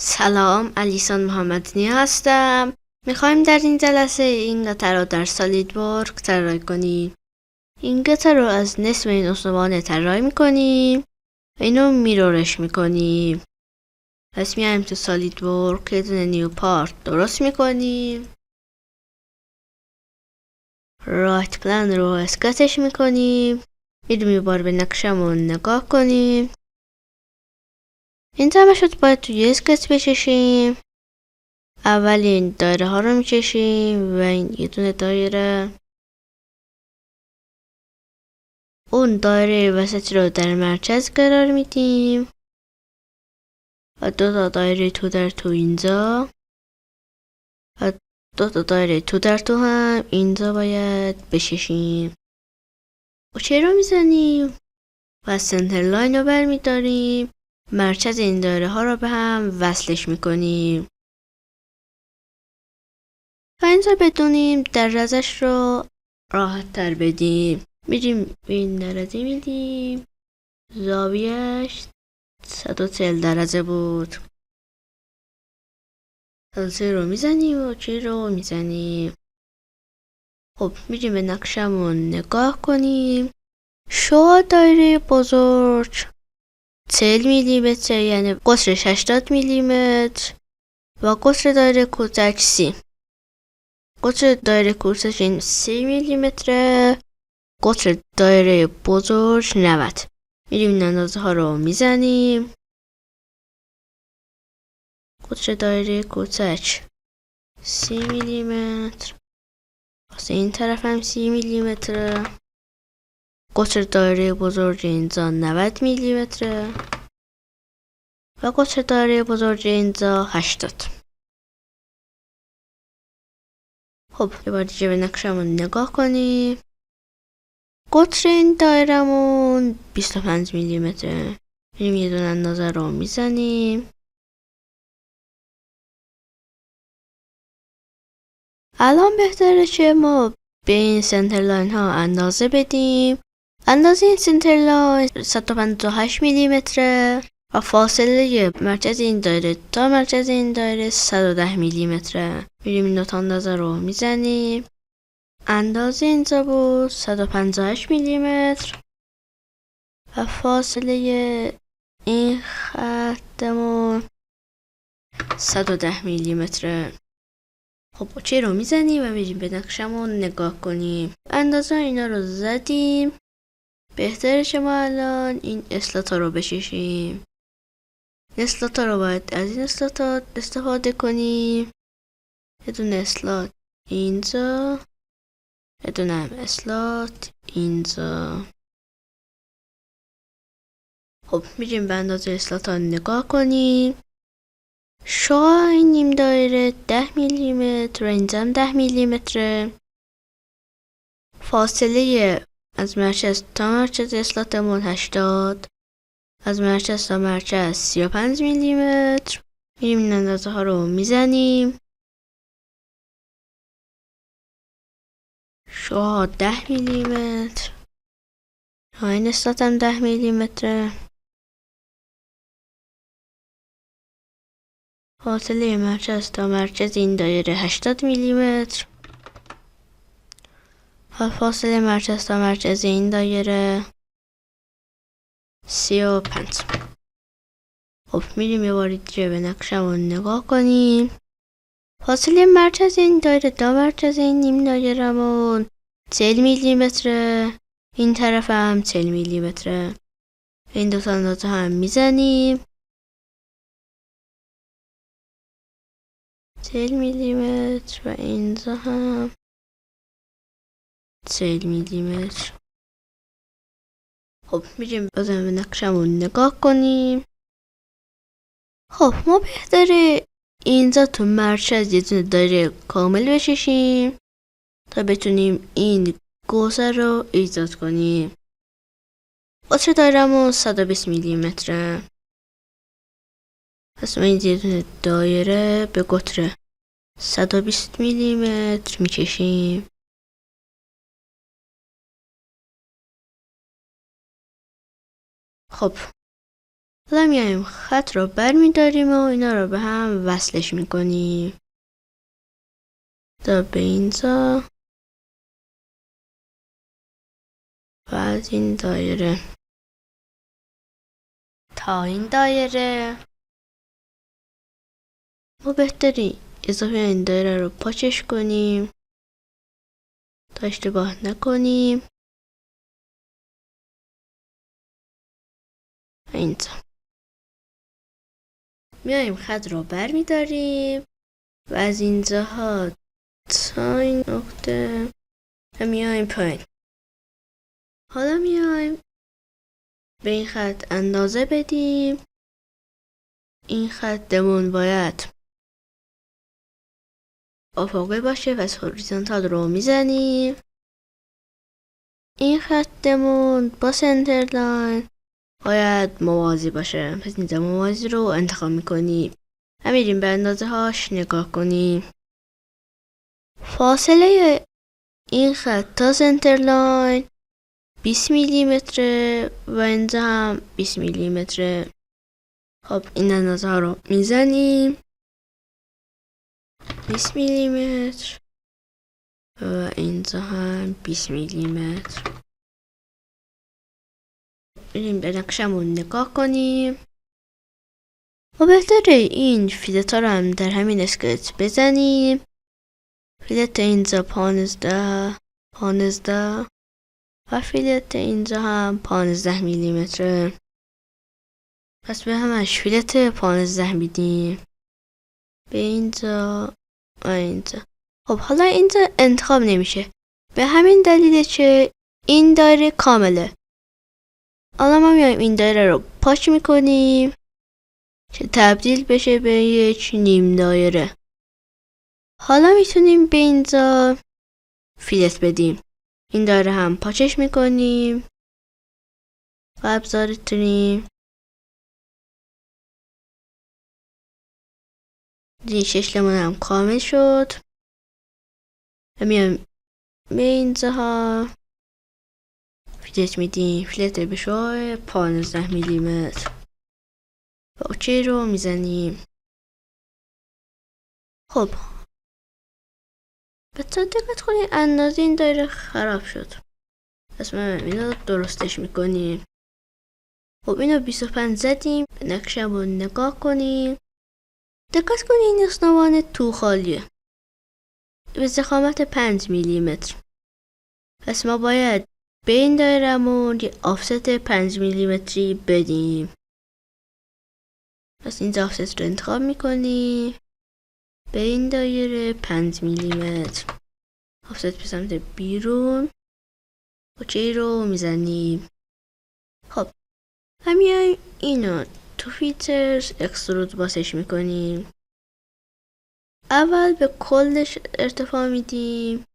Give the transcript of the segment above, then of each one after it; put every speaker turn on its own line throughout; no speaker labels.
سلام، علیسان محمدنیا هستم. میخوایم در این جلسه این قطعه رو در سالیدورکس طراحی کنیم. این قطعه رو از نصف این استوانه طراحی میکنیم و اینو میرورش میکنیم. پس میایم تو سالیدورکس یه دونه نیو پارت درست میکنیم. رایت پلان رو اسکچش میکنیم. میریم یه بار به نقشمون نگاه کنیم. این تمه شد باید توی اسکچ بچشیم. اولین دایره ها رو میکشیم و این یه دونه دایره، اون دایره وسط رو در مرکز قرار میدیم و دو تا دایره تو در تو اینجا و دو تا دایره تو در تو هم اینجا باید بچشیم. اوکی رو میزنیم و سنترلاین رو برمیداریم، مرکز این دایره ها رو به هم وصلش میکنیم. و اینجا بدونیم درجهش رو راحت تر بدیم. میریم این درجه میدیم، زاویهش 140 درجه بود. 140 رو میزنیم و اوکی رو میزنیم. خب میریم به نقشمون نگاه کنیم. شو دایره بزرگ 40 میلیمتر، یعنی قطرش 80 میلیمتر و قطر دایره کوچک 30. قطر دایره کوچک این 30 میلیمتره، قطر دایره بزرگ 90. میریم این اندازه ها رو میزنیم. قطر دایره کوچک 30 میلیمتر، واسه این طرف هم 30 میلیمتره. قطر دایره بزرگ اینجا 90 میلیمتره و قطر دایره بزرگ اینجا 80. خب یه بار دیگه به نقشمون نگاه کنیم. قطر این دایرمون 25 میلیمتره. میریم یه دونه اندازه رو میزنیم. الان بهتره که ما به این سنترلاین ها اندازه بدیم. اندازه این سنترلاین 158 میلیمتره و فاصله مرکز این دایره تا مرکز این دایره 110 میلیمتره. میریم این دوتا اندازه رو میزنیم. اندازه اینجا بود 158 میلیمتر و فاصله این خطمون 110 میلیمتره. خب اوکی رو میزنیم و میریم به نقشمون نگاه کنیم. اندازه اینا رو زدیم. بهتره که ما الان این اسلات ها رو بچشیم. اسلات ها رو باید از این اسلات ها استفاده کنیم. یه دونه اسلات اینجا، یه دونه هم اسلات اینجا. خب میریم به اندازه اسلات ها نگاه کنیم. شعاع این نیم دایره 10 میلیمتر و اینجا هم 10 میلیمتره. فاصله از مرکز تا مرکز اسلاتمون 80. از مرکز تا مرکز 35 میلیمتر. میریم این اندازه ها رو میزنیم. شعاع 10 میلیمتر و این اسلات هم 10 میلیمتره. فاصله مرکز تا مرکز این دایره 80 میلیمتر و فاصله مرکز تا مرکز این دایره 35. خب میریم یه بار دیگه به نقشمون نگاه کنیم. فاصله مرکز این دایره تا مرکز این نیم دایرمون 40 میلیمتره. این طرف هم 40 میلیمتره. این دو تا اندازه هم میزنیم. 40 میلیمتر و اینجا هم 40 میلیمتر. خب میریم بازم به نقشمون نگاه کنیم. خب ما بهتره اینجا تو مرکز یه دونه دایره کامل بچشیم تا بتونیم این گوشه رو ایجاد کنیم. قطر دایرمون 120 میلیمتره. پس ما این یه دونه دایره به قطر 120 میلیمتر میکشیم. خب حالا میایم خط رو برمیداریم و اینا رو به هم وصلش میکنیم تا به اینجا و از این دایره تا این دایره. ما بهتری اضافه این دایره رو پاچش کنیم تا اشتباه نکنیم. اینجا میایم خط رو برمیداریم و از اینجاها تا این نقطه میایم پایین. حالا میایم به این خط اندازه بدیم. این خطمون باید افقی باشه پس هوریزونتال رو میزنیم. این خطمون با سنترلاین باید موازی باشه پس اینجا موازی رو انتخاب میکنیم و میریم به اندازه هاش نگاه کنیم. فاصله این خط تا سنترلاین 20 میلیمتره و اینجا هم 20 میلیمتره. خب این اندازه ها رو میزنیم 20 میلیمتر و اینجا هم 20 میلیمتر. بریم به نقشمون نگاه کنیم و بهتره این فیلت ها رو هم در همین اسکلت بزنیم. فیلت اینجا 15 و فیلت اینجا هم 15 میلیمتره پس به همش فیلت 15 میدیم به اینجا و اینجا. خب حالا اینجا انتخاب نمیشه به همین دلیل که این دایره کامله. حالا ما میایم این دایره رو پاچ میکنیم که تبدیل بشه به یک نیم دایره. حالا میتونیم به اینجا فیلت بدیم. این دایره هم پاچش میکنیم و افزار تریم. این شکلمون هم کامل شد و میایم به اینجاها فیلت میدیم. فیلت بشه 15 میلیمتر و اوکی رو میزنیم. خب بچه دقت کنید اندازه این دایره خراب شد پس ما اینو درستش میکنیم. خب اینو 25 زدیم. به نقشمون نگاه کنیم. دقت کنید این اسنوان تو خالیه به ضخامت 5 میلیمتر پس ما باید به این دایرمون یه آفست 5 میلیمتری بدیم. پس اینجا آفست رو انتخاب میکنیم به این دایره 5 میلیمتر. آفست به سمت بیرون اوکی رو میزنیم. خب همین اینو تو فیچرز اکسترود باسش میکنیم. اول به کلش ارتفاع میدیم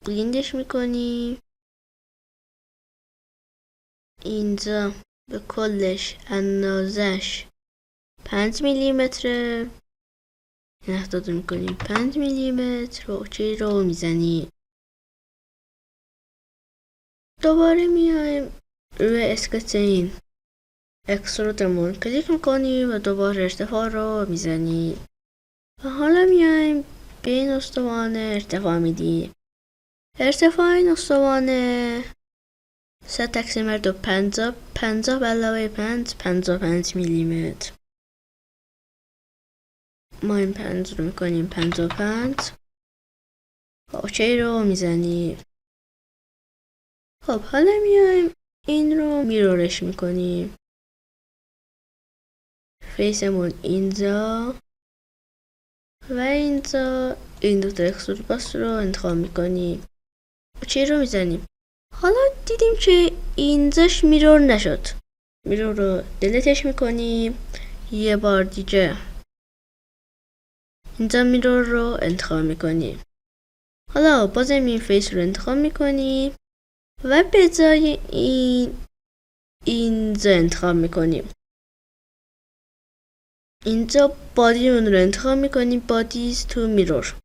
بلیندش میکنیم. اینجا به کلش اندازش 5 میلیمتره. این احتاط میکنیم 5 میلیمتر و اوکی رو میزنیم. دوباره میایم روی اسکچ این اکسترودمون کلیک میکنیم و دوباره ارتفاع رو میزنیم و حالا میایم به این استوانه ارتفاع میدیم. ارتفاع این استوانه 100 تقسیم بر 50 به علاوه 55 میلیمتر. ما این 5 رو میکنیم 55 و اوکی رو میزنیم. خب حالا میایم این رو میرورش میکنیم. فیسمون اینجا و اینجا این دو تا اکسترود باس رو انتخاب میکنیم. اوکی رو میزنیم. حالا دیدیم که اینجاش میرور نشد. میرور رو دلیتش میکنیم. یه بار دیگه اینجا میرور رو انتخاب میکنیم. حالا بازم این فیس رو انتخاب میکنیم و به جای اینجا انتخاب میکنیم. اینجا بادیمون رو انتخاب میکنیم. بادیز تو میرور.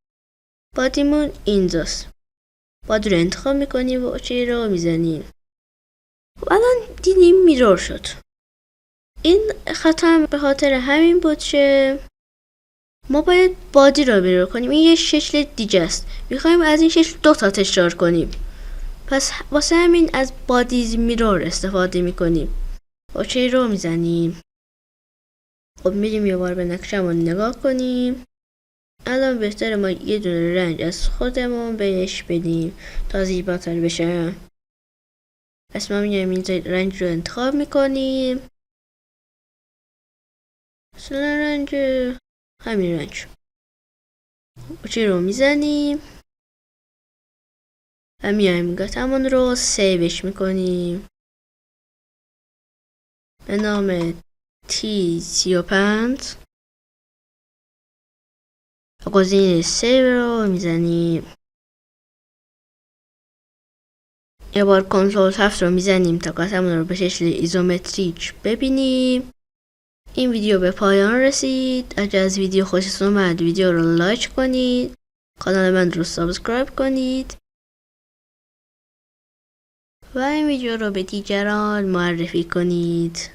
بادیمون اینجاست. بادی رو انتخاب میکنیم و اوکی رو میزنیم. الان دیدیم میرور شد. این خطا هم به خاطر همین بود که ما باید بادی رو بیرون کنیم. این یه شکل دیگه است، میخوایم از این شکل 2 تا تکرار کنیم، پس واسه همین از بادیز میرور استفاده میکنیم. اوکی رو میزنیم. خب میریم یه بار به نقشمون نگاه کنیم. الان بهتره ما یه دونه رنگ از خودمون بهش بدیم تا زیباتر بشه. پس ما میایم این رنگ رو انتخاب میکنیم، مثلا رنگ همین رنگ. اوکی رو میزنیم و میایم قطعمون رو سیوش میکنیم به نام T35. گزینه سیو رو میزنیم. یه بار کنترل 7 رو میزنیم تا قطعمون رو به شکل ایزومتریک ببینیم. این ویدیو به پایان رسید. اگر از ویدیو خوشتون اومد ویدیو رو لایک کنید، کانال من رو سابسکرایب کنید و این ویدیو رو به دیگران معرفی کنید.